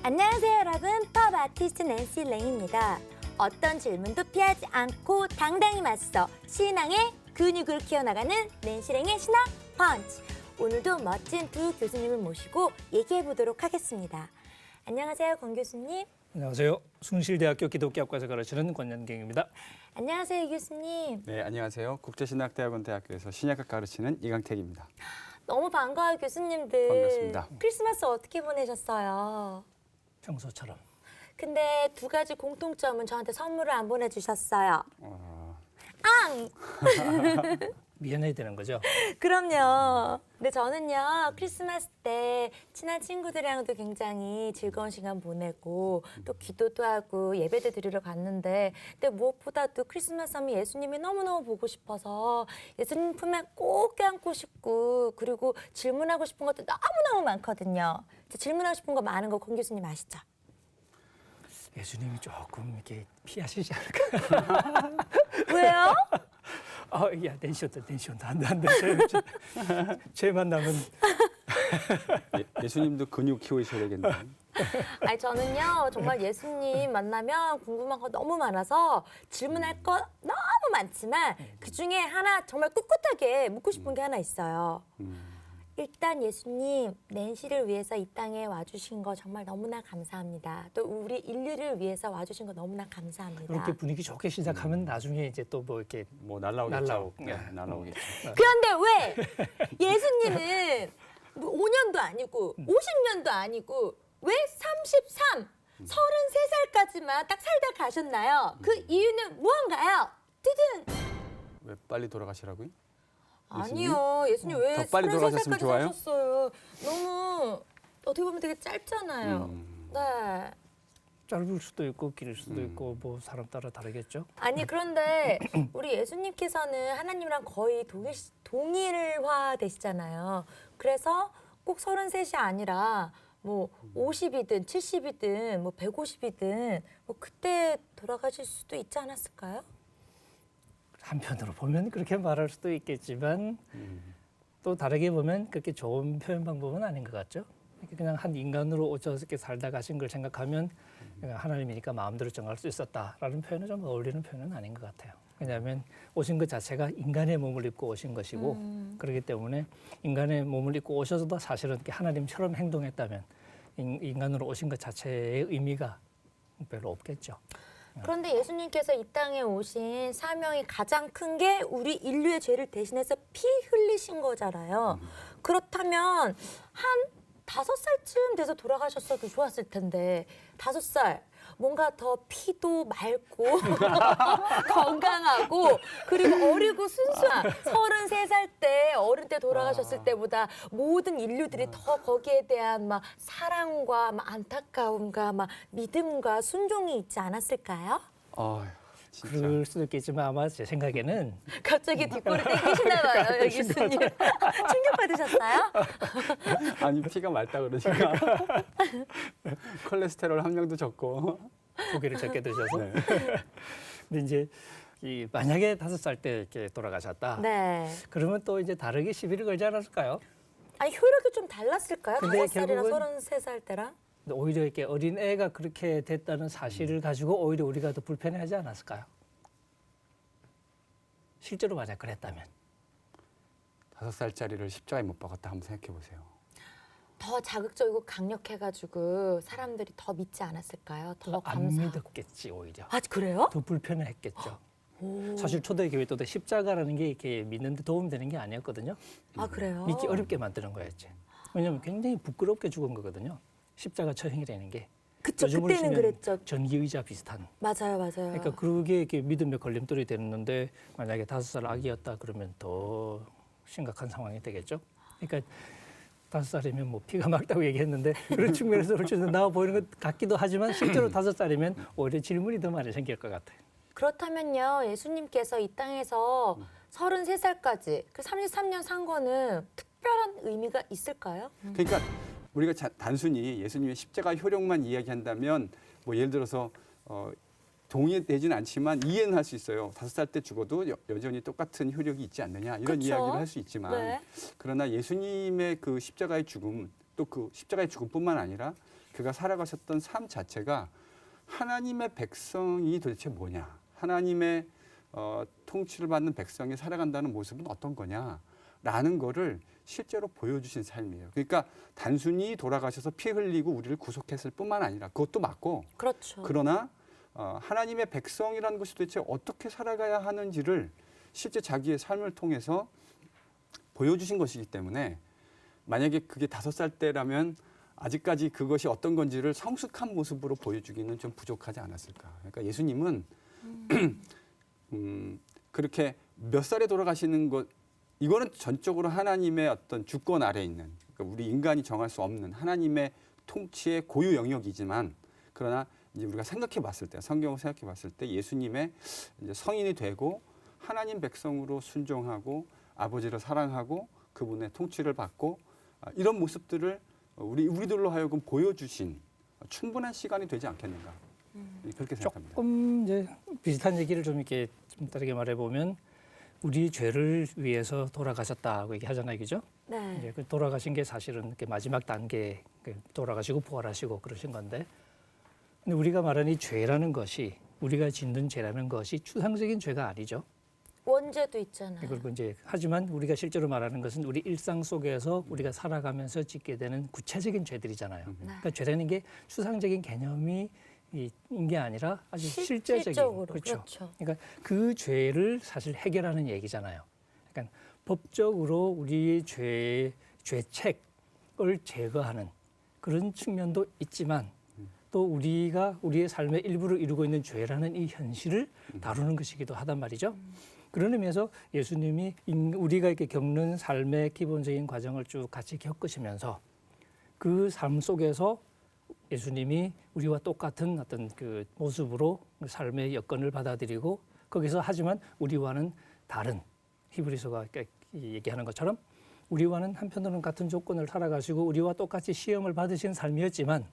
안녕하세요 여러분, 팝 아티스트 낸시 랭입니다. 어떤 질문도 피하지 않고 당당히 맞서 신앙의 근육을 키워나가는 낸시 랭의 신앙 펀치. 오늘도 멋진 두 교수님을 모시고 얘기해 보도록 하겠습니다. 안녕하세요 권 교수님. 안녕하세요. 숭실대학교 기독교학과에서 가르치는 권현경입니다. 안녕하세요 이 교수님. 네, 안녕하세요. 국제신학대학원 대학교에서 신약학 가르치는 이강택입니다. 너무 반가워요 교수님들. 반갑습니다. 크리스마스 어떻게 보내셨어요? 평소처럼. 근데 두 가지 공통점은 저한테 선물을 안 보내주셨어요. 앙! 미안해야 되는 거죠. 그럼요. 근데 저는요 크리스마스 때 친한 친구들이랑도 굉장히 즐거운 시간 보내고 또 기도도 하고 예배도 드리러 갔는데, 근데 무엇보다도 크리스마스 하면 예수님이 너무너무 보고 싶어서 예수님 품에 꼭 껴안고 싶고, 그리고 질문하고 싶은 것도 너무너무 많거든요. 질문하고 싶은 거 많은 거 권 교수님 아시죠? 예수님이 조금 이렇게 피하시지 않을까. 왜요? 야, 댄시온다. 안 돼. 죄 만나면. 예수님도 근육 키우셔야 되겠네요. 아니 저는요 정말 예수님 만나면 궁금한 거 너무 많아서 질문할 거 너무 많지만 그 중에 하나 정말 꿋꿋하게 묻고 싶은 게 하나 있어요. 일단 예수님 낸시를 위해서 이 땅에 와주신 거 정말 너무나 감사합니다. 또 우리 인류를 위해서 와주신 거 너무나 감사합니다. 이렇게 분위기 좋게 시작하면 나중에 이제 또 뭐 이렇게 뭐 날라오겠죠. 날라오고. 네, 날라오겠죠. 그런데 왜 예수님은 뭐 5년도 아니고 50년도 아니고 왜 33, 33살까지만 딱 살다 가셨나요? 그 이유는 무언가요? 뜨든. 왜 빨리 돌아가시라고요? 아니요. 예수님 왜 더 빨리 돌아가셨으면 33살까지 좋아요? 사셨어요? 너무 어떻게 보면 되게 짧잖아요. 네. 짧을 수도 있고 길 수도 있고 뭐 사람 따라 다르겠죠. 아니 그런데 우리 예수님께서는 하나님이랑 거의 동일화 되시잖아요. 그래서 꼭 33이 아니라 뭐 50이든 70이든 뭐 150이든 뭐 그때 돌아가실 수도 있지 않았을까요? 한편으로 보면 그렇게 말할 수도 있겠지만 또 다르게 보면 그렇게 좋은 표현 방법은 아닌 것 같죠. 그냥 한 인간으로 오셔서 이렇게 살다 가신 걸 생각하면 하나님이니까 마음대로 정할 수 있었다라는 표현은 좀 어울리는 표현은 아닌 것 같아요. 왜냐하면 오신 것 자체가 인간의 몸을 입고 오신 것이고 그렇기 때문에 인간의 몸을 입고 오셔서도 사실은 이렇게 하나님처럼 행동했다면 인간으로 오신 것 자체의 의미가 별로 없겠죠. 그런데 예수님께서 이 땅에 오신 사명이 가장 큰 게 우리 인류의 죄를 대신해서 피 흘리신 거잖아요. 그렇다면 한 5살쯤 돼서 돌아가셨어도 좋았을 텐데 5살 뭔가 더 피도 맑고 건강하고 그리고 어리고 순수한 33살 때 어른 때 돌아가셨을 때보다 모든 인류들이 더 거기에 대한 막 사랑과 막 안타까움과 막 믿음과 순종이 있지 않았을까요? 아휴, 진짜. 그럴 수도 있겠지만 아마 제 생각에는 갑자기 뒷골을 땡기시나 봐요, 여기 교수님. 충격받으셨어요? 아니, 피가 맑다 그러니까. 콜레스테롤 함량도 적고. 고기를 적게 드셔서. 네. 근데 이제 만약에 5살 때 이렇게 돌아가셨다. 네. 그러면 또 이제 다르게 시비를 걸지 않았을까요? 아니 효력이 좀 달랐을까요? 근데 5살이랑 결국은 33살 때랑? 근데 오히려 이렇게 어린 애가 그렇게 됐다는 사실을 가지고 오히려 우리가 더 불편해하지 않았을까요? 실제로 만약 그랬다면. 5살짜리를 십자가에 못 박았다 한번 생각해 보세요. 더 자극적이고 강력해가지고 사람들이 더 믿지 않았을까요? 더 안 감사하고. 믿었겠지 오히려. 아 그래요? 더 불편했겠죠. 사실 초대교회 때 십자가라는 게 이렇게 믿는데 도움되는 게 아니었거든요. 아 그래요? 믿기 어렵게 만드는 거였지. 왜냐하면 굉장히 부끄럽게 죽은 거거든요. 십자가 처형이라는 게. 그쵸, 요즘으로 그때는 치면 그랬죠. 전기의자 비슷한. 맞아요. 그러니까 그게 이렇게 믿음의 걸림돌이 됐는데 만약에 5살 아기였다 그러면 더 심각한 상황이 되겠죠. 그러니까 5살이면 뭐 피가 맑다고 얘기했는데 그런 측면에서 좀 나와 보이는 것 같기도 하지만 실제로 5살이면 오히려 질문이 더 많이 생길 것 같아요. 그렇다면요, 예수님께서 이 땅에서 33살까지 그 33년 산 거는 특별한 의미가 있을까요? 그러니까 우리가 단순히 예수님의 십자가 효력만 이야기한다면 뭐 예를 들어서 동의되지는 않지만 이해는 할 수 있어요. 5살 때 죽어도 여전히 똑같은 효력이 있지 않느냐 이런 그쵸? 이야기를 할 수 있지만 네. 그러나 예수님의 그 십자가의 죽음 또 그 십자가의 죽음뿐만 아니라 그가 살아가셨던 삶 자체가 하나님의 백성이 도대체 뭐냐, 하나님의 통치를 받는 백성이 살아간다는 모습은 어떤 거냐라는 거를 실제로 보여주신 삶이에요. 그러니까 단순히 돌아가셔서 피 흘리고 우리를 구속했을 뿐만 아니라 그것도 맞고, 그렇죠. 그러나 하나님의 백성이라는 것이 도대체 어떻게 살아가야 하는지를 실제 자기의 삶을 통해서 보여주신 것이기 때문에, 만약에 그게 5살 때라면 아직까지 그것이 어떤 건지를 성숙한 모습으로 보여주기는 좀 부족하지 않았을까. 그러니까 예수님은 그렇게 몇 살에 돌아가시는 것, 이거는 전적으로 하나님의 어떤 주권 아래에 있는, 그러니까 우리 인간이 정할 수 없는 하나님의 통치의 고유 영역이지만, 그러나 이제 우리가 생각해 봤을 때, 성경을 생각해 봤을 때 예수님의 이제 성인이 되고 하나님 백성으로 순종하고 아버지를 사랑하고 그분의 통치를 받고 이런 모습들을 우리들로 하여금 보여주신 충분한 시간이 되지 않겠는가, 그렇게 생각합니다. 조금 이제 비슷한 얘기를 좀 이렇게 좀 다르게 말해보면, 우리 죄를 위해서 돌아가셨다고 얘기하잖아요, 그죠? 네. 이제 그 돌아가신 게 사실은 이렇게 마지막 단계, 돌아가시고 부활하시고 그러신 건데, 근데 우리가 말하는 이 죄라는 것이, 우리가 짓는 죄라는 것이 추상적인 죄가 아니죠. 원죄도 있잖아요. 그리고 이제 하지만 우리가 실제로 말하는 것은 우리 일상 속에서 우리가 살아가면서 짓게 되는 구체적인 죄들이잖아요. 그러니까 죄라는 게 추상적인 개념이 인 게 아니라 아주 실제적인, 실질적으로, 그렇죠. 그렇죠. 그러니까 그 죄를 사실 해결하는 얘기잖아요. 그러니까 법적으로 우리의 죄책을 제거하는 그런 측면도 있지만, 또 우리가 우리의 삶의 일부를 이루고 있는 죄라는 이 현실을 다루는 것이기도 하단 말이죠. 그런 의미에서 예수님이 우리가 이렇게 겪는 삶의 기본적인 과정을 쭉 같이 겪으시면서 그 삶 속에서 예수님이 우리와 똑같은 어떤 그 모습으로 삶의 여건을 받아들이고, 거기서 하지만 우리와는 다른, 히브리서가 얘기하는 것처럼 우리와는 한편으로는 같은 조건을 살아가시고 우리와 똑같이 시험을 받으신 삶이었지만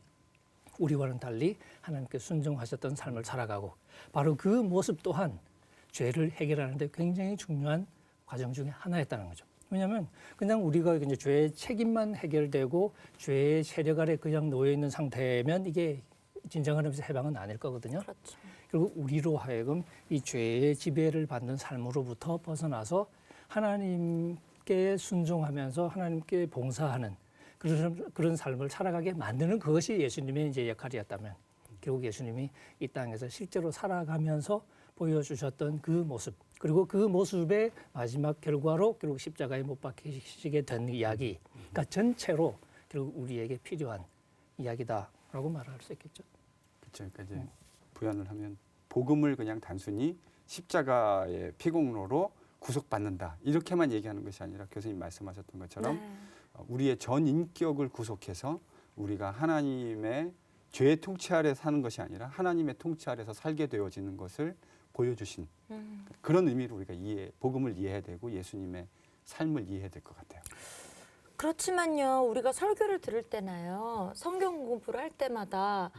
우리와는 달리 하나님께 순종하셨던 삶을 살아가고, 바로 그 모습 또한 죄를 해결하는 데 굉장히 중요한 과정 중에 하나였다는 거죠. 왜냐하면 그냥 우리가 이제 죄의 책임만 해결되고 죄의 세력 아래 그냥 놓여 있는 상태면 이게 진정한 의미에서 해방은 아닐 거거든요. 그렇죠. 그리고 우리로 하여금 이 죄의 지배를 받는 삶으로부터 벗어나서 하나님께 순종하면서 하나님께 봉사하는 그런 삶을 살아가게 만드는 그것이 예수님의 이제 역할이었다면, 결국 예수님이 이 땅에서 실제로 살아가면서 보여주셨던 그 모습, 그리고 그 모습의 마지막 결과로 결국 십자가에 못 박히시게 된 이야기, 그러니까 전체로 결국 우리에게 필요한 이야기다라고 말할 수 있겠죠. 그렇죠. 그러니까 이제 부연을 하면 복음을 그냥 단순히 십자가의 피공로로 구속받는다 이렇게만 얘기하는 것이 아니라, 교수님 말씀하셨던 것처럼 네. 우리의 전 인격을 구속해서 우리가 하나님의 죄의 통치 아래 사는 것이 아니라 하나님의 통치 아래서 살게 되어지는 것을 보여주신 그런 의미로 우리가 복음을 이해해야 되고 예수님의 삶을 이해해야 될 것 같아요. 그렇지만요, 우리가 설교를 들을 때나요, 성경 공부를 할 때마다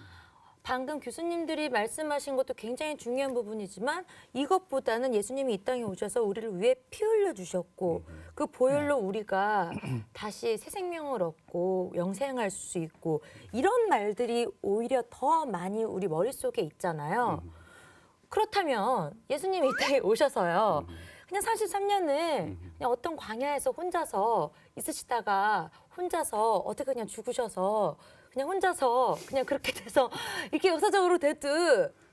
방금 교수님들이 말씀하신 것도 굉장히 중요한 부분이지만, 이것보다는 예수님이 이 땅에 오셔서 우리를 위해 피 흘려 주셨고 그 보혈로 우리가 다시 새 생명을 얻고 영생할 수 있고, 이런 말들이 오히려 더 많이 우리 머릿속에 있잖아요. 그렇다면 예수님이 이 땅에 오셔서요, 그냥 43년을 그냥 어떤 광야에서 혼자서 있으시다가 혼자서 어떻게 그냥 죽으셔서 그냥 혼자서 그냥 그렇게 돼서 이렇게 역사적으로 돼도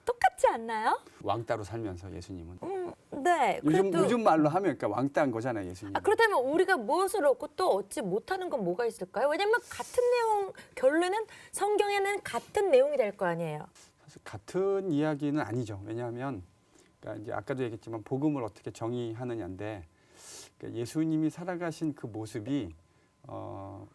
똑같지 않나요? 왕따로 살면서 예수님은 네. 그래도 요즘 말로 하면 그러니까 왕따인 거잖아요, 예수님. 그렇다면 우리가 무엇을 얻고 또 얻지 못하는 건 뭐가 있을까요? 왜냐면 같은 내용, 결론은 성경에는 같은 내용이 될 거 아니에요. 사실 같은 이야기는 아니죠. 왜냐하면 그러니까 이제 아까도 얘기했지만 복음을 어떻게 정의하느냐인데, 그러니까 예수님이 살아가신 그 모습이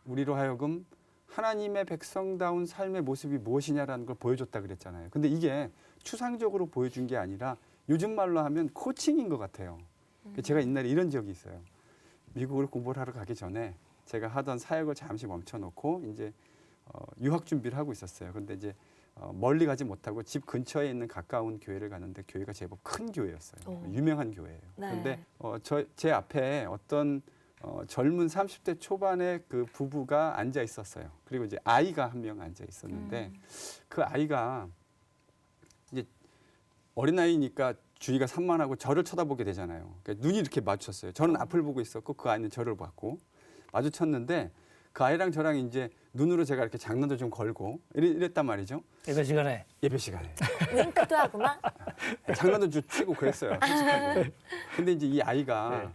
우리로 하여금 하나님의 백성다운 삶의 모습이 무엇이냐라는 걸 보여줬다 그랬잖아요. 근데 이게 추상적으로 보여준 게 아니라 요즘 말로 하면 코칭인 것 같아요. 제가 옛날에 이런 적이 있어요. 미국으로 공부를 하러 가기 전에 제가 하던 사역을 잠시 멈춰놓고 이제 유학 준비를 하고 있었어요. 근데 이제 멀리 가지 못하고 집 근처에 있는 가까운 교회를 갔는데 교회가 제법 큰 교회였어요. 유명한 교회예요. 네. 그런데 제 앞에 어떤 젊은 30대 초반의 그 부부가 앉아 있었어요. 그리고 이제 아이가 한 명 앉아 있었는데 그 아이가 이제 어린아이니까 주의가 산만하고 저를 쳐다보게 되잖아요. 그러니까 눈이 이렇게 마주쳤어요. 저는 앞을 보고 있었고 그 아이는 저를 봤고 마주쳤는데 그 아이랑 저랑 이제 눈으로 제가 이렇게 장난도 좀 걸고 이랬단 말이죠. 예배 시간에 예배 시간에. 윙크도 하고만. 장난도 좀 치고 그랬어요. 솔직하게. 근데 이제 이 아이가 네.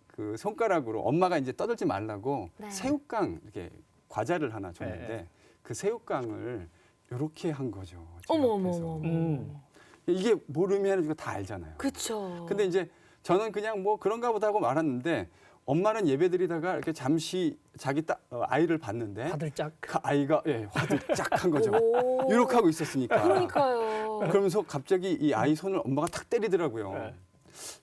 그 손가락으로 엄마가 이제 떠들지 말라고 네. 새우깡 이렇게 과자를 하나 줬는데 네. 그 새우깡을 이렇게 한 거죠. 제 어머 앞에서. 음. 이게 모르면 이거 다 알잖아요. 그쵸. 근데 이제 저는 그냥 뭐 그런가 보다 하고 말았는데 엄마는 예배드리다가 이렇게 잠시 자기 아이를 봤는데 화들짝. 그 아이가 화들짝 한 거죠. 오. 이렇게 하고 있었으니까. 그러니까요. 그러면서 갑자기 이 아이 손을 엄마가 탁 때리더라고요. 네.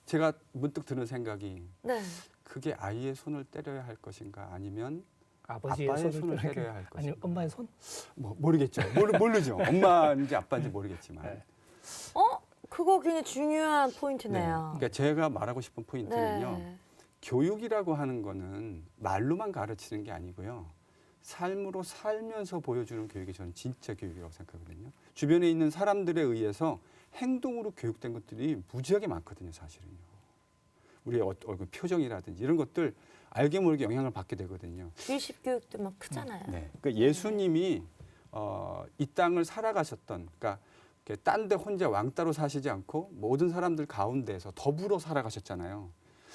제가 문득 드는 생각이 네. 그게 아이의 손을 때려야 할 것인가 아니면 아버지의 아빠의 손을 손을 때려야 할 것인가. 아니면 엄마의 손? 모르겠죠. 모르죠. 엄마인지 아빠인지 모르겠지만. 네. 그거 굉장히 중요한 포인트네요. 그러니까 제가 말하고 싶은 포인트는요. 네. 교육이라고 하는 거는 말로만 가르치는 게 아니고요. 삶으로 살면서 보여주는 교육이 저는 진짜 교육이라고 생각하거든요. 주변에 있는 사람들에 의해서 행동으로 교육된 것들이 무지하게 많거든요, 사실은요. 우리의 얼굴 표정이라든지 이런 것들 알게 모르게 영향을 받게 되거든요. 주의식 교육도 막 크잖아요. 네. 그러니까 예수님이 이 땅을 살아가셨던, 그러니까 딴 데 혼자 왕따로 사시지 않고 모든 사람들 가운데서 더불어 살아가셨잖아요.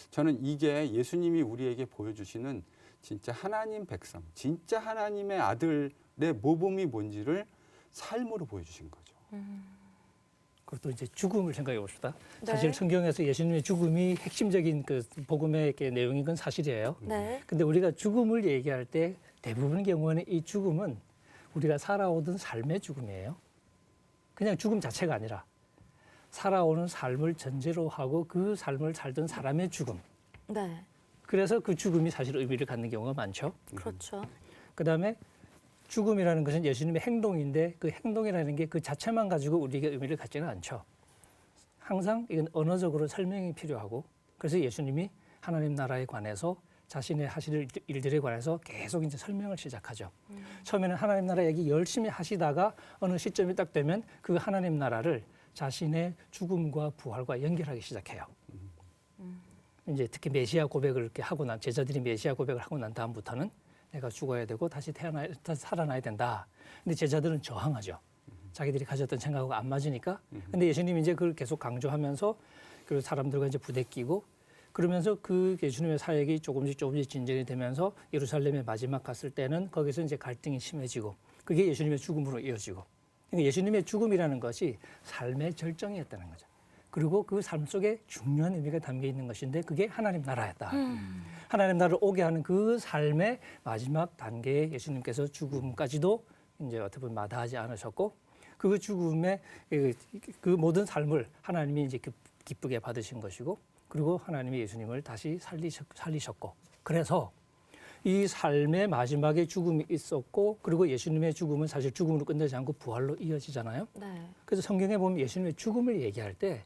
저는 이게 예수님이 우리에게 보여주시는 진짜 하나님 백성, 진짜 하나님의 아들의 모범이 뭔지를 삶으로 보여주신 거죠. 그리고 또 이제 죽음을 생각해 봅시다. 네. 사실 성경에서 예수님의 죽음이 핵심적인 그 복음의 이렇게 내용인 건 사실이에요. 네. 근데 우리가 죽음을 얘기할 때 대부분의 경우에는 이 죽음은 우리가 살아오던 삶의 죽음이에요. 그냥 죽음 자체가 아니라 살아오는 삶을 전제로 하고 그 삶을 살던 사람의 죽음. 네. 그래서 그 죽음이 사실 의미를 갖는 경우가 많죠. 그렇죠. 그다음에 죽음이라는 것은 예수님의 행동인데 그 행동이라는 게 그 자체만 가지고 우리에게 의미를 갖지는 않죠. 항상 이건 언어적으로 설명이 필요하고 그래서 예수님이 하나님 나라에 관해서 자신의 하실 일들에 관해서 계속 이제 설명을 시작하죠. 처음에는 하나님 나라 얘기 열심히 하시다가 어느 시점이 딱 되면 그 하나님 나라를 자신의 죽음과 부활과 연결하기 시작해요. 이제 특히 메시아 고백을 이렇게 하고 난 제자들이 메시아 고백을 하고 난 다음부터는 내가 죽어야 되고 다시 살아나야 된다. 근데 제자들은 저항하죠. 자기들이 가졌던 생각하고 안 맞으니까. 근데 예수님이 이제 그걸 계속 강조하면서 그 사람들과 이제 부대끼고 그러면서 그 예수님의 사역이 조금씩 진전이 되면서 예루살렘에 마지막 갔을 때는 거기서 이제 갈등이 심해지고 그게 예수님의 죽음으로 이어지고 그러니까 예수님의 죽음이라는 것이 삶의 절정이었다는 거죠. 그리고 그 삶 속에 중요한 의미가 담겨 있는 것인데 그게 하나님 나라였다. 하나님 나라를 오게 하는 그 삶의 마지막 단계에 예수님께서 죽음까지도 이제 어떻게 보면 마다하지 않으셨고 그 죽음의 그 모든 삶을 하나님이 이제 기쁘게 받으신 것이고 그리고 하나님이 예수님을 다시 살리셨고 그래서 이 삶의 마지막에 죽음이 있었고 그리고 예수님의 죽음은 사실 죽음으로 끝나지 않고 부활로 이어지잖아요. 네. 그래서 성경에 보면 예수님의 죽음을 얘기할 때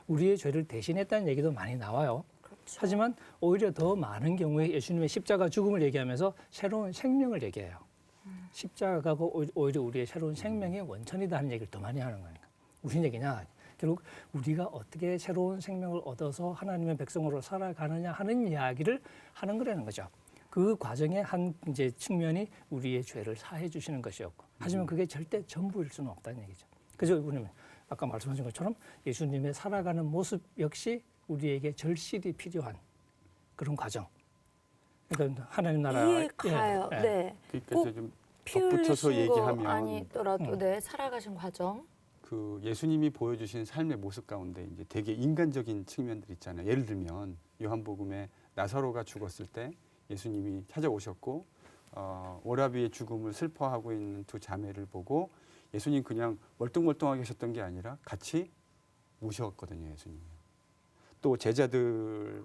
우리의 죄를 대신했다는 얘기도 많이 나와요. 그렇죠. 하지만 오히려 더 많은 경우에 예수님의 십자가 죽음을 얘기하면서 새로운 생명을 얘기해요. 십자가가 오히려 우리의 새로운 생명의 원천이다 하는 얘기를 더 많이 하는 거니까. 무슨 얘기냐? 결국 우리가 어떻게 새로운 생명을 얻어서 하나님의 백성으로 살아가느냐 하는 이야기를 하는 거라는 거죠. 그 과정의 한 이제 측면이 우리의 죄를 사해 주시는 것이었고, 하지만 그게 절대 전부일 수는 없다는 얘기죠. 그래서 우리는 아까 말씀하신 것처럼 예수님의 살아가는 모습 역시 우리에게 절실히 필요한 그런 과정. 그러니까 하나님 나라 이해가요. 예, 예. 네. 그러니까 꼭 좀 피 덧붙여서 흘리신 거 얘기하면 아니더라도 네 살아가신 과정. 그 예수님이 보여주신 삶의 모습 가운데 이제 되게 인간적인 측면들 있잖아요. 예를 들면 요한복음에 나사로가 죽었을 때 예수님이 찾아오셨고 오라비의 죽음을 슬퍼하고 있는 두 자매를 보고 예수님 그냥 멀뚱멀뚱하게 계셨던 게 아니라 같이 우셨거든요. 예수님이. 또 제자들과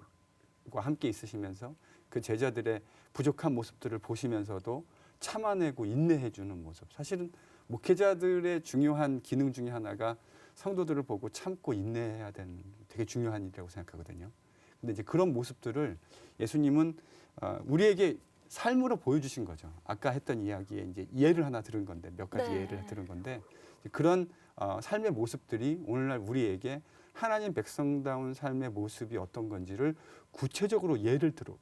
함께 있으시면서 그 제자들의 부족한 모습들을 보시면서도 참아내고 인내해 주는 모습. 사실은 목회자들의 중요한 기능 중에 하나가 성도들을 보고 참고 인내해야 되는 되게 중요한 일이라고 생각하거든요. 근데 이제 그런 모습들을 예수님은 우리에게 삶으로 보여주신 거죠. 아까 했던 이야기에 이제 예를 하나 들은 건데 몇 가지 네. 예를 들은 건데 그런 삶의 모습들이 오늘날 우리에게 하나님 백성다운 삶의 모습이 어떤 건지를 구체적으로 예를 들어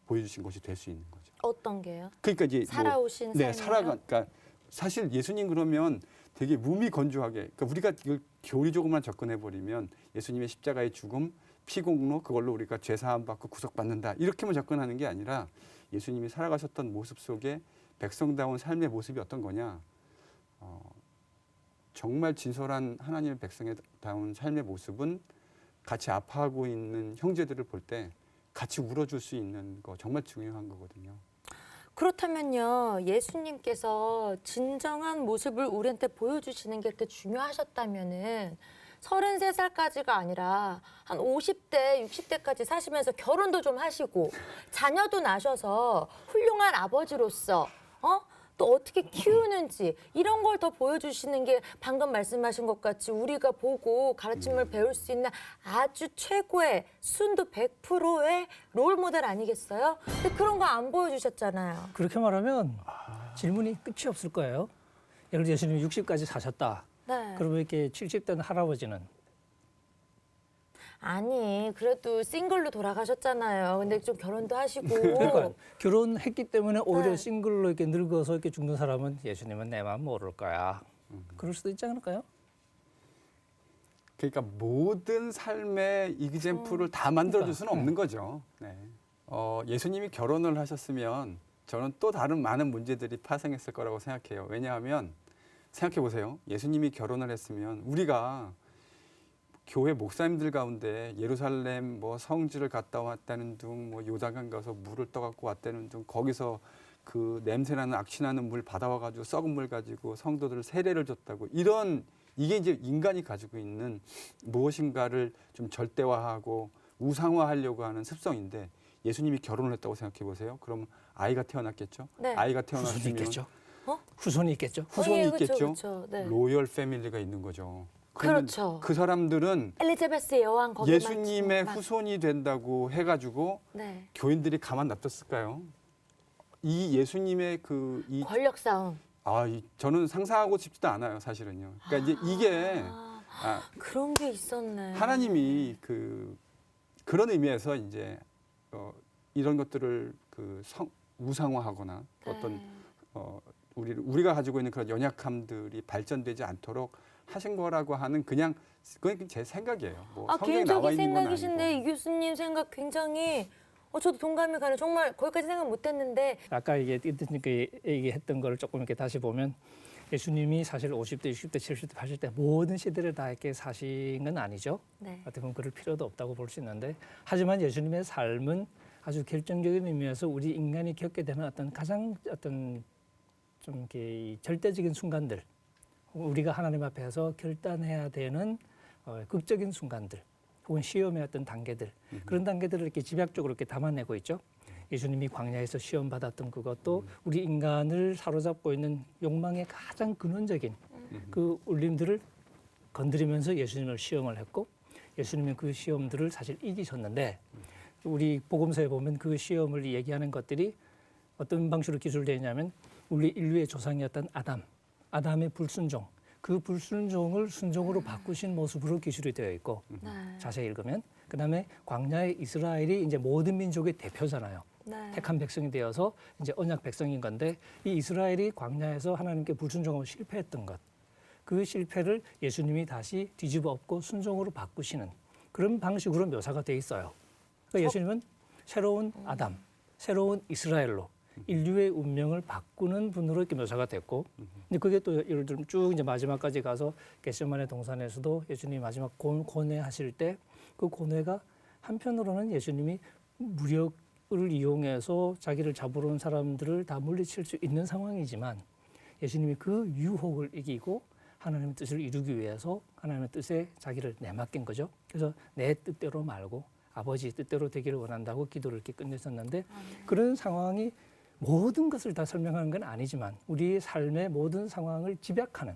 보여주신 것이 될 수 있는 거죠. 어떤 게요? 그러니까 이제 살아오신 네, 삶이요? 그러니까 사실 예수님 그러면 되게 무미건조하게, 그러니까 우리가 이걸 교리적으로만 접근해 버리면 예수님의 십자가의 죽음, 피공로 그걸로 우리가 죄 사함 받고 구속받는다 이렇게만 접근하는 게 아니라 예수님이 살아가셨던 모습 속에 백성다운 삶의 모습이 어떤 거냐? 정말 진솔한 하나님의 백성다운 삶의 모습은 같이 아파하고 있는 형제들을 볼 때 같이 울어줄 수 있는 거 정말 중요한 거거든요. 그렇다면요, 예수님께서 진정한 모습을 우리한테 보여주시는 게 그렇게 중요하셨다면은 33살까지가 아니라 한 50대, 60대까지 사시면서 결혼도 좀 하시고 자녀도 낳으셔서 훌륭한 아버지로서 또 어떻게 키우는지 이런 걸 더 보여주시는 게 방금 말씀하신 것 같이 우리가 보고 가르침을 배울 수 있는 아주 최고의 순도 100%의 롤 모델 아니겠어요? 근데 그런 거 안 보여주셨잖아요. 그렇게 말하면 질문이 끝이 없을 거예요. 예를 들어 예수님이 60까지 사셨다. 네. 그러면 이렇게 70된 할아버지는 아니 그래도 싱글로 돌아가셨잖아요. 근데 좀 결혼도 하시고. 그러니까 결혼했기 때문에 오히려 네. 싱글로 이렇게 늙어서 이렇게 죽는 사람은 예수님은 내 마음 모를 거야. 그럴 수도 있지 않을까요? 그러니까 모든 삶의 이그젬플을 다 만들어줄 수는 없는 거죠. 네. 예수님이 결혼을 하셨으면 저는 또 다른 많은 문제들이 파생했을 거라고 생각해요. 왜냐하면 생각해 보세요. 예수님이 결혼을 했으면 우리가 교회 목사님들 가운데 예루살렘 뭐 성지를 갔다 왔다는 둥, 뭐 요단강 가서 물을 떠갖고 왔다는 둥, 거기서 그 냄새나는 악취나는 물 받아와가지고 썩은 물 가지고 성도들 세례를 줬다고 이게 이제 인간이 가지고 있는 무엇인가를 좀 절대화하고 우상화하려고 하는 습성인데 예수님이 결혼을 했다고 생각해 보세요. 그럼 아이가 태어났겠죠. 네. 아이가 후손이 태어났으면 있겠죠. 어? 후손이 있겠죠. 후손이 예, 그쵸, 있겠죠. 그쵸. 네. 로열 패밀리가 있는 거죠. 그러면 그렇죠. 그 사람들은 엘리자베스 여왕 거기만 예수님의 막- 후손이 된다고 해가지고 네. 교인들이 가만 놔뒀을까요? 이 예수님의 권력 싸움. 저는 상상하고 싶지도 않아요, 사실은요. 그러니까 이제 이게 그런 게 있었네. 하나님이 그런 의미에서 이제 이런 것들을 우상화하거나 네. 어떤 우리가 가지고 있는 그런 연약함들이 발전되지 않도록 하신 거라고 하는 그건 제 생각이에요. 뭐 성경에 나와 개인적인 있는 건 생각이신데 아니고. 이 교수님 생각 굉장히 저도 동감이 가는 정말 거기까지 생각 못했는데 아까 얘기했던 거를 조금 이렇게 다시 보면 예수님이 사실 50대, 60대, 70대, 80대 모든 시대를 다 이렇게 사신 건 아니죠. 네. 어떻게 보면 그럴 필요도 없다고 볼 수 있는데 하지만 예수님의 삶은 아주 결정적인 의미에서 우리 인간이 겪게 되는 가장 좀 이렇게 이 절대적인 순간들 우리가 하나님 앞에서 결단해야 되는 극적인 순간들 혹은 시험의 어떤 단계들 그런 단계들을 이렇게 집약적으로 이렇게 담아내고 있죠. 예수님이 광야에서 시험 받았던 그것도 우리 인간을 사로잡고 있는 욕망의 가장 근원적인 그 울림들을 건드리면서 예수님을 시험을 했고 예수님이 그 시험들을 사실 이기셨는데 우리 복음서에 보면 그 시험을 얘기하는 것들이 어떤 방식으로 기술되어 있냐면 우리 인류의 조상이었던 아담의 불순종 그 불순종을 순종으로 바꾸신 모습으로 기술이 되어 있고 네. 자세히 읽으면 그다음에 광야의 이스라엘이 이제 모든 민족의 대표잖아요. 네. 택한 백성이 되어서 이제 언약 백성인 건데 이 이스라엘이 광야에서 하나님께 불순종하고 실패했던 것. 그 실패를 예수님이 다시 뒤집어 엎고 순종으로 바꾸시는 그런 방식으로 묘사가 돼 있어요. 그러니까 예수님은 새로운 아담, 새로운 이스라엘로 인류의 운명을 바꾸는 분으로 이렇게 묘사가 됐고, 근데 그게 또 예를 들면 쭉 이제 마지막까지 가서 겟세마네 동산에서도 예수님이 마지막 고뇌하실 때 그 고뇌가 한편으로는 예수님이 무력을 이용해서 자기를 잡으러 온 사람들을 다 물리칠 수 있는 상황이지만 예수님이 그 유혹을 이기고 하나님의 뜻을 이루기 위해서 하나님의 뜻에 자기를 내맡긴 거죠. 그래서 내 뜻대로 말고 아버지 뜻대로 되기를 원한다고 기도를 이렇게 끝냈었는데 그런 상황이 모든 것을 다 설명하는 건 아니지만 우리의 삶의 모든 상황을 집약하는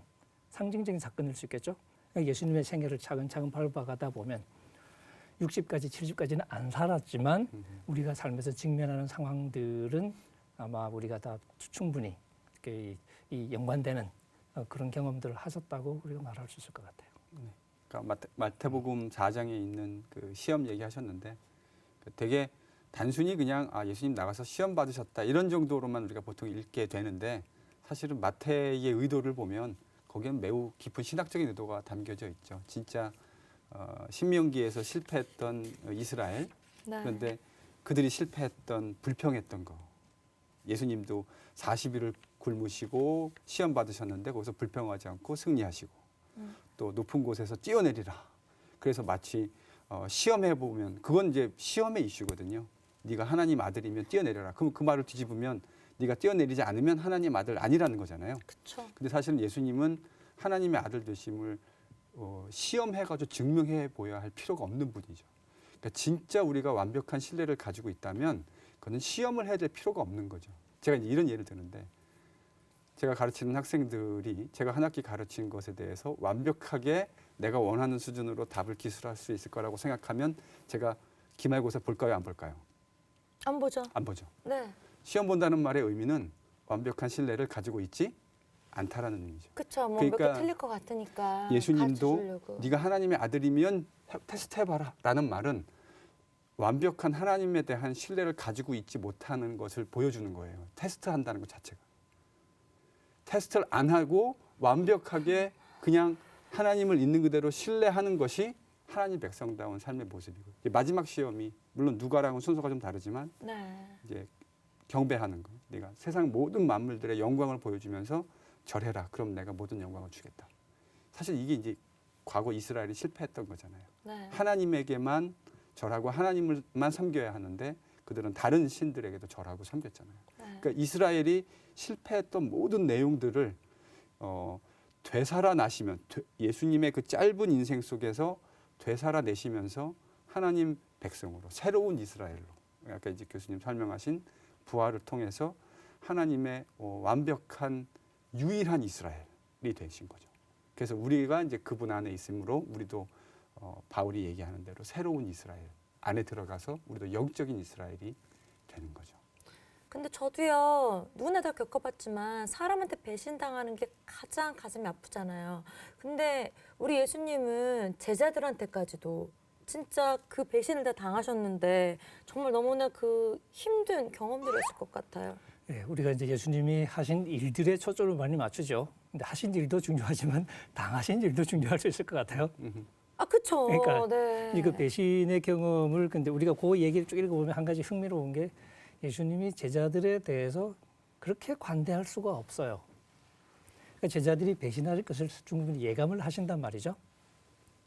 상징적인 사건일 수 있겠죠. 그러니까 예수님의 생애를 차근차근 밟아가다 보면 60까지 70까지는 안 살았지만 우리가 살면서 직면하는 상황들은 아마 우리가 다 충분히 이 연관되는 그런 경험들을 하셨다고 우리가 말할 수 있을 것 같아요. 그러니까 마태복음 4장에 있는 그 시험 얘기하셨는데 되게 단순히 그냥 예수님 나가서 시험 받으셨다 이런 정도로만 우리가 보통 읽게 되는데 사실은 마태의 의도를 보면 거기엔 매우 깊은 신학적인 의도가 담겨져 있죠. 진짜 신명기에서 실패했던 이스라엘 네. 그런데 그들이 실패했던 불평했던 거 예수님도 40일을 굶으시고 시험 받으셨는데 거기서 불평하지 않고 승리하시고 또 높은 곳에서 뛰어내리라. 그래서 마치 시험해 보면 그건 이제 시험의 이슈거든요. 네가 하나님 아들이면 뛰어내려라. 그럼 그 말을 뒤집으면 네가 뛰어내리지 않으면 하나님 아들 아니라는 거잖아요. 그렇죠. 근데 사실은 예수님은 하나님의 아들 되심을 시험해가지고 증명해 보여야 할 필요가 없는 분이죠. 그러니까 진짜 우리가 완벽한 신뢰를 가지고 있다면 그거는 시험을 해야 될 필요가 없는 거죠. 제가 이런 예를 드는데 제가 가르치는 학생들이 제가 한 학기 가르친 것에 대해서 완벽하게 내가 원하는 수준으로 답을 기술할 수 있을 거라고 생각하면 제가 기말고사 볼까요, 안 볼까요? 안 보죠. 안 보죠. 네. 시험 본다는 말의 의미는 완벽한 신뢰를 가지고 있지 않다라는 의미죠. 그렇죠. 뭐 몇 개 그러니까 틀릴 것 같으니까 예수님도 가르쳐주려고. 네가 하나님의 아들이면 테스트 해봐라 라는 말은 완벽한 하나님에 대한 신뢰를 가지고 있지 못하는 것을 보여주는 거예요. 테스트한다는 것 자체가. 테스트를 안 하고 완벽하게 그냥 하나님을 있는 그대로 신뢰하는 것이 하나님 백성다운 삶의 모습이고 마지막 시험이 물론 누가랑은 순서가 좀 다르지만 네. 이제 경배하는 거. 내가 세상 모든 만물들의 영광을 보여주면서 절해라. 그럼 내가 모든 영광을 주겠다. 사실 이게 이제 과거 이스라엘이 실패했던 거잖아요. 네. 하나님에게만 절하고 하나님을만 섬겨야 하는데 그들은 다른 신들에게도 절하고 섬겼잖아요. 네. 그러니까 이스라엘이 실패했던 모든 내용들을 되살아나시면 예수님의 그 짧은 인생 속에서 되살아내시면서 하나님 백성으로 새로운 이스라엘로 아까 이제 교수님 설명하신 부활을 통해서 하나님의 완벽한 유일한 이스라엘이 되신 거죠. 그래서 우리가 이제 그분 안에 있으므로 우리도 바울이 얘기하는 대로 새로운 이스라엘 안에 들어가서 우리도 영적인 이스라엘이 되는 거죠. 근데 저도요, 누구나 다 겪어봤지만 사람한테 배신당하는 게 가장 가슴이 아프잖아요. 근데 우리 예수님은 제자들한테까지도 진짜 그 배신을 다 당하셨는데 정말 너무나 그 힘든 경험들이었을 것 같아요. 네, 우리가 이제 예수님이 하신 일들에 초점을 많이 맞추죠. 근데 하신 일도 중요하지만 당하신 일도 중요할 수 있을 것 같아요. 아, 그쵸. 그러니까 네. 이 그 배신의 경험을 근데 우리가 그 얘기를 쭉 읽어보면 한 가지 흥미로운 게 예수님이 제자들에 대해서 그렇게 관대할 수가 없어요. 그러니까 제자들이 배신할 것을 충분히 예감을 하신단 말이죠.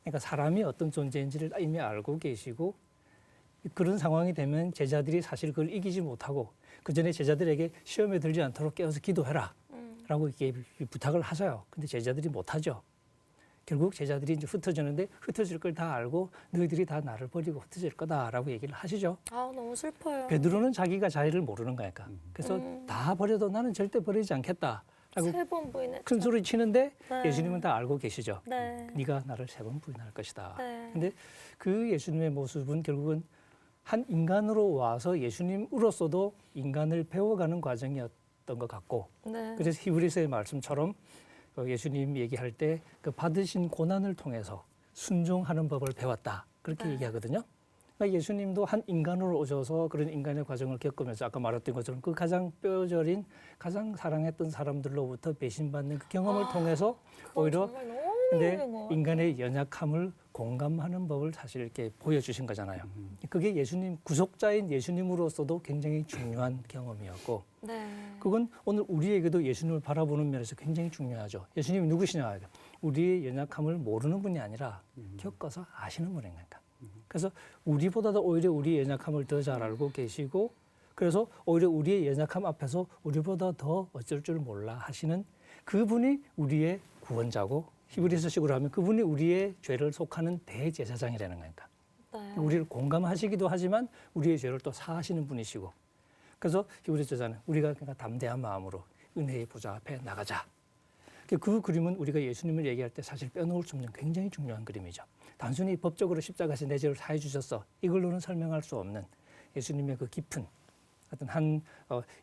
그러니까 사람이 어떤 존재인지를 이미 알고 계시고 그런 상황이 되면 제자들이 사실 그걸 이기지 못하고 그 전에 제자들에게 시험에 들지 않도록 깨어서 기도해라 라고 이렇게 부탁을 하셔요. 근데 제자들이 못하죠. 결국 제자들이 이제 흩어지는데 흩어질 걸 다 알고 너희들이 다 나를 버리고 흩어질 거다라고 얘기를 하시죠. 아, 너무 슬퍼요. 베드로는 자기가 자기를 모르는 거니까. 그래서 다 버려도 나는 절대 버리지 않겠다라고 3번 부인했죠. 큰 소리 치는데 네. 예수님은 다 알고 계시죠. 네. 네가 나를 3번 부인할 것이다. 네. 근데 그 예수님의 모습은 결국은 한 인간으로 와서 예수님으로서도 인간을 배워가는 과정이었던 것 같고 네. 그래서 히브리서의 말씀처럼 예수님 얘기할 때 그 받으신 고난을 통해서 순종하는 법을 배웠다. 그렇게 얘기하거든요. 그러니까 예수님도 한 인간으로 오셔서 그런 인간의 과정을 겪으면서 아까 말했던 것처럼 그 가장 뼈저린 가장 사랑했던 사람들로부터 배신받는 그 경험을 통해서 오히려 정말 너무 근데 힘든 것 같아요. 인간의 연약함을 공감하는 법을 사실 이렇게 보여주신 거잖아요. 그게 예수님 구속자인 예수님으로서도 굉장히 중요한 경험이었고 네. 그건 오늘 우리에게도 예수님을 바라보는 면에서 굉장히 중요하죠. 예수님이 누구시냐? 우리의 연약함을 모르는 분이 아니라 겪어서 아시는 분이니까. 그래서 우리보다도 오히려 우리의 연약함을 더 잘 알고 계시고 그래서 오히려 우리의 연약함 앞에서 우리보다 더 어쩔 줄 몰라 하시는 그분이 우리의 구원자고 히브리서식으로 하면 그분이 우리의 죄를 속하는 대제사장이라는 거니까. 네. 우리를 공감하시기도 하지만 우리의 죄를 또 사하시는 분이시고 그래서 히브리서자는 우리가 그러니까 담대한 마음으로 은혜의 보좌 앞에 나가자. 그 그림은 우리가 예수님을 얘기할 때 사실 빼놓을 수 없는 굉장히 중요한 그림이죠. 단순히 법적으로 십자가에서 내 죄를 사해 주셨어, 이걸로는 설명할 수 없는 예수님의 그 깊은 어떤 한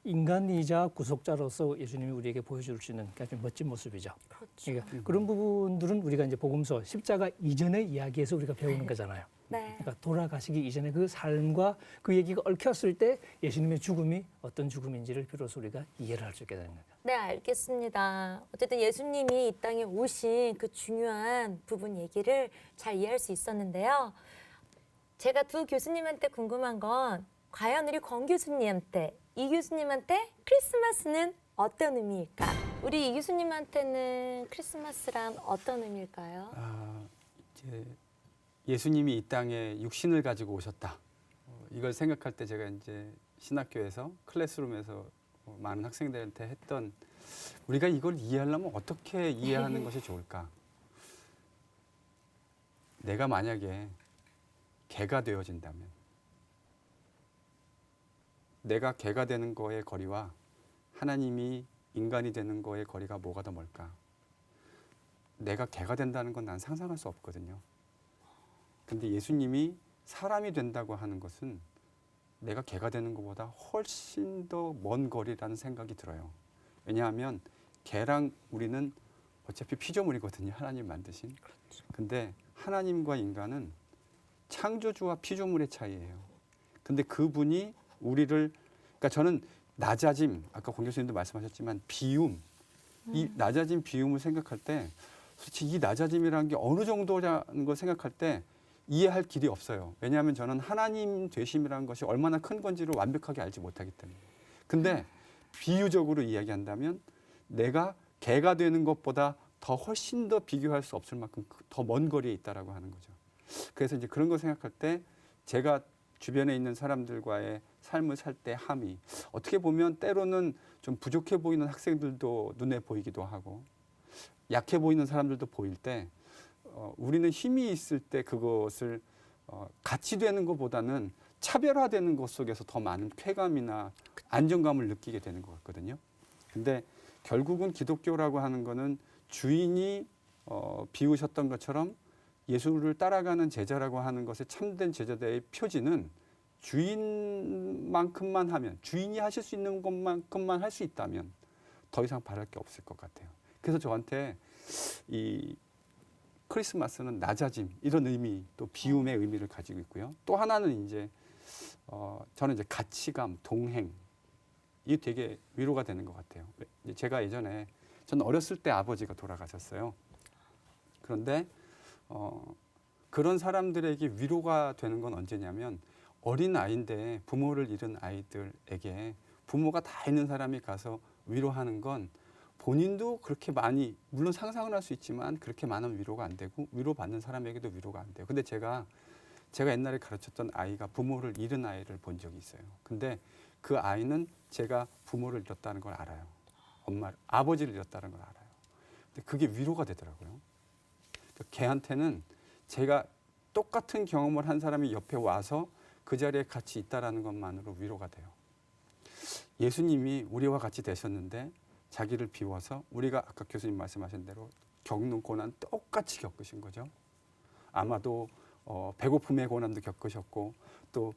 인간이자 구속자로서 예수님이 우리에게 보여줄 수 있는 아주 멋진 모습이죠. 그렇죠. 그러니까 그런 부분들은 우리가 이제 복음서 십자가 이전의 이야기에서 우리가 배우는 거잖아요. 네. 그러니까 돌아가시기 이전에 그 삶과 그 얘기가 얽혔을 때 예수님의 죽음이 어떤 죽음인지를 비로소 우리가 이해를 할 수 있게 되는 거죠. 네, 알겠습니다. 어쨌든 예수님이 이 땅에 오신 그 중요한 부분 얘기를 잘 이해할 수 있었는데요. 제가 두 교수님한테 궁금한 건 과연 우리 권 교수님한테, 이 교수님한테 크리스마스는 어떤 의미일까? 우리 이 교수님한테는 크리스마스란 어떤 의미일까요? 이제 예수님이 이 땅에 육신을 가지고 오셨다. 이걸 생각할 때 제가 이제 신학교에서 클래스룸에서 많은 학생들한테 했던, 우리가 이걸 이해하려면 어떻게 이해하는 것이 좋을까? 내가 만약에 개가 되어진다면, 내가 개가 되는 거의 거리와 하나님이 인간이 되는 거의 거리가 뭐가 더 멀까? 내가 개가 된다는 건 난 상상할 수 없거든요. 근데 예수님이 사람이 된다고 하는 것은 내가 개가 되는 것보다 훨씬 더 먼 거리라는 생각이 들어요. 왜냐하면 개랑 우리는 어차피 피조물이거든요. 하나님 만드신. 근데 하나님과 인간은 창조주와 피조물의 차이예요. 근데 그분이 우리를, 그러니까 저는 낮아짐, 아까 권 교수님도 말씀하셨지만 비움, 이 낮아짐 비움을 생각할 때 솔직히 이 낮아짐이라는 게 어느 정도라는 걸 생각할 때 이해할 길이 없어요. 왜냐하면 저는 하나님 되심이라는 것이 얼마나 큰 건지를 완벽하게 알지 못하기 때문에. 근데 비유적으로 이야기한다면 내가 개가 되는 것보다 더 훨씬 더 비교할 수 없을 만큼 더 먼 거리에 있다라고 하는 거죠. 그래서 이제 그런 거 생각할 때 제가 주변에 있는 사람들과의 삶을 살 때 함이 어떻게 보면 때로는 좀 부족해 보이는 학생들도 눈에 보이기도 하고 약해 보이는 사람들도 보일 때 우리는 힘이 있을 때 그것을 같이 되는 것보다는 차별화되는 것 속에서 더 많은 쾌감이나 안정감을 느끼게 되는 것 같거든요. 근데 결국은 기독교라고 하는 거는 주인이 비우셨던 것처럼 예수를 따라가는 제자라고 하는 것의 참된 제자들의 표지는 주인만큼만 하면, 주인이 하실 수 있는 것만큼만 할 수 있다면 더 이상 바랄 게 없을 것 같아요. 그래서 저한테 이 크리스마스는 낮아짐, 이런 의미, 또 비움의 의미를 가지고 있고요. 또 하나는 이제 저는 이제 가치감, 동행, 이게 되게 위로가 되는 것 같아요. 제가 예전에, 저는 어렸을 때 아버지가 돌아가셨어요. 그런데 그런 사람들에게 위로가 되는 건 언제냐면 어린 아이인데 부모를 잃은 아이들에게 부모가 다 있는 사람이 가서 위로하는 건 본인도 그렇게 많이, 물론 상상을 할 수 있지만 그렇게 많은 위로가 안 되고 위로받는 사람에게도 위로가 안 돼요. 근데 제가 옛날에 가르쳤던 아이가 부모를 잃은 아이를 본 적이 있어요. 근데 그 아이는 제가 부모를 잃었다는 걸 알아요. 아버지를 잃었다는 걸 알아요. 근데 그게 위로가 되더라고요. 걔한테는 제가 똑같은 경험을 한 사람이 옆에 와서 그 자리에 같이 있다라는 것만으로 위로가 돼요. 예수님이 우리와 같이 되셨는데 자기를 비워서 우리가 아까 교수님 말씀하신 대로 겪는 고난 똑같이 겪으신 거죠. 아마도 배고픔의 고난도 겪으셨고 또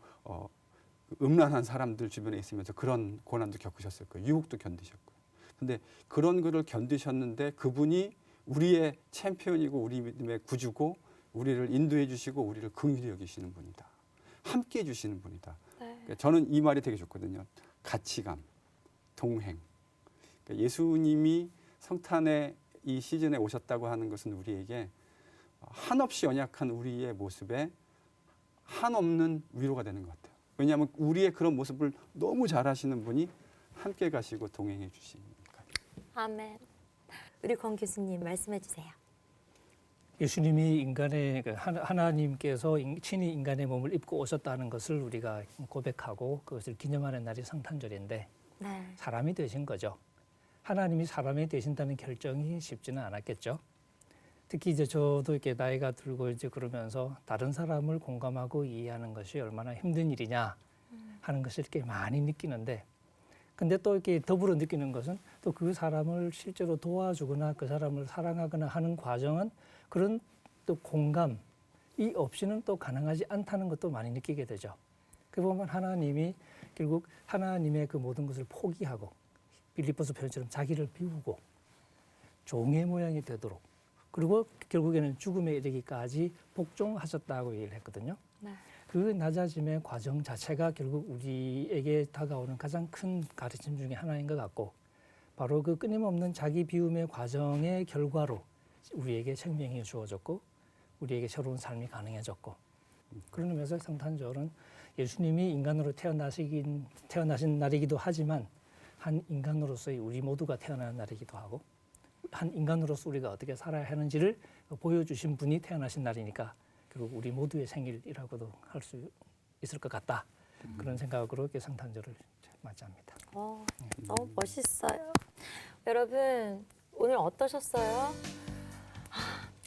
음란한 사람들 주변에 있으면서 그런 고난도 겪으셨을 거예요. 유혹도 견디셨고. 근데 그런 거를 견디셨는데 그분이 우리의 챔피언이고 우리 믿음의 구주고 우리를 인도해 주시고 우리를 긍휼히 여기시는 분이다. 함께 해 주시는 분이다. 네. 그러니까 저는 이 말이 되게 좋거든요. 가치감, 동행. 그러니까 예수님이 성탄의 이 시즌에 오셨다고 하는 것은 우리에게 한없이 연약한 우리의 모습에 한없는 위로가 되는 것 같아요. 왜냐하면 우리의 그런 모습을 너무 잘 아시는 분이 함께 가시고 동행해 주시니까요. 아멘. 우리 권 교수님 말씀해 주세요. 예수님이 인간의 하나님께서 친히 인간의 몸을 입고 오셨다는 것을 우리가 고백하고 그것을 기념하는 날이 성탄절인데 네. 사람이 되신 거죠. 하나님이 사람이 되신다는 결정이 쉽지는 않았겠죠. 특히 이제 저도 이렇게 나이가 들고 이제 그러면서 다른 사람을 공감하고 이해하는 것이 얼마나 힘든 일이냐 하는 것을 이렇게 많이 느끼는데 근데 또 이렇게 더불어 느끼는 것은 또 그 사람을 실제로 도와주거나 그 사람을 사랑하거나 하는 과정은 그런 또 공감이 없이는 또 가능하지 않다는 것도 많이 느끼게 되죠. 그 보면 하나님이 결국 하나님의 그 모든 것을 포기하고 빌립보서 표현처럼 자기를 비우고 종의 모양이 되도록 그리고 결국에는 죽음에 이르기까지 복종하셨다고 얘기를 했거든요. 네. 그 낮아짐의 과정 자체가 결국 우리에게 다가오는 가장 큰 가르침 중에 하나인 것 같고 바로 그 끊임없는 자기 비움의 과정의 결과로 우리에게 생명이 주어졌고 우리에게 새로운 삶이 가능해졌고 그런 의미에서 성탄절은 예수님이 인간으로 태어나신 날이기도 하지만 한 인간으로서의 우리 모두가 태어나는 날이기도 하고 한 인간으로서 우리가 어떻게 살아야 하는지를 보여주신 분이 태어나신 날이니까 결국 우리 모두의 생일이라고도 할 수 있을 것 같다. 그런 생각으로 이렇게 성탄절을 맞이합니다. 너무 멋있어요. 여러분 오늘 어떠셨어요?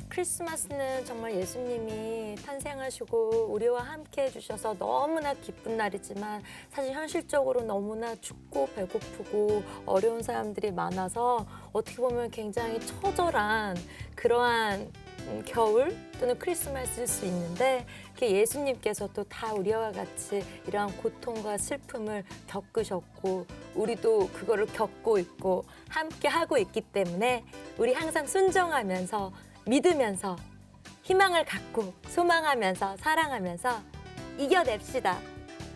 크리스마스는 정말 예수님이 탄생하시고 우리와 함께 해주셔서 너무나 기쁜 날이지만 사실 현실적으로 너무나 춥고 배고프고 어려운 사람들이 많아서 어떻게 보면 굉장히 처절한 그러한 겨울 또는 크리스마스일 수 있는데 예수님께서 또 다 우리와 같이 이러한 고통과 슬픔을 겪으셨고 우리도 그거를 겪고 있고 함께 하고 있기 때문에 우리 항상 순종하면서 믿으면서 희망을 갖고 소망하면서 사랑하면서 이겨냅시다.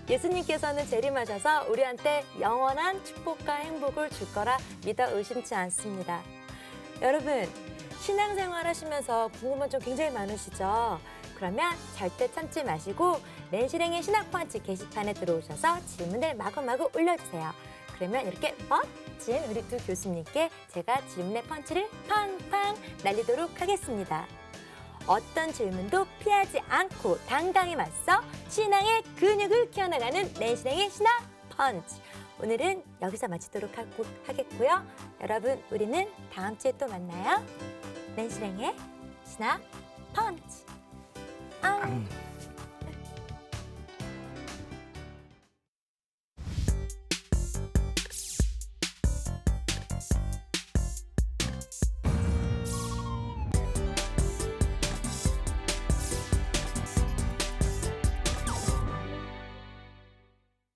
예수님께서는 재림하셔서 우리한테 영원한 축복과 행복을 줄 거라 믿어 의심치 않습니다. 여러분 신앙생활 하시면서 궁금한 점 굉장히 많으시죠? 그러면 절대 참지 마시고 낸시랭의 신학펀치 게시판에 들어오셔서 질문을 마구마구 올려주세요. 그러면 이렇게 멋진 우리 두 교수님께 제가 질문의 펀치를 팡팡 날리도록 하겠습니다. 어떤 질문도 피하지 않고 당당히 맞서 신앙의 근육을 키워나가는 낸시랭의 신학 펀치. 오늘은 여기서 마치도록 하겠고요. 여러분 우리는 다음 주에 또 만나요. 낸시랭의 신학 펀치.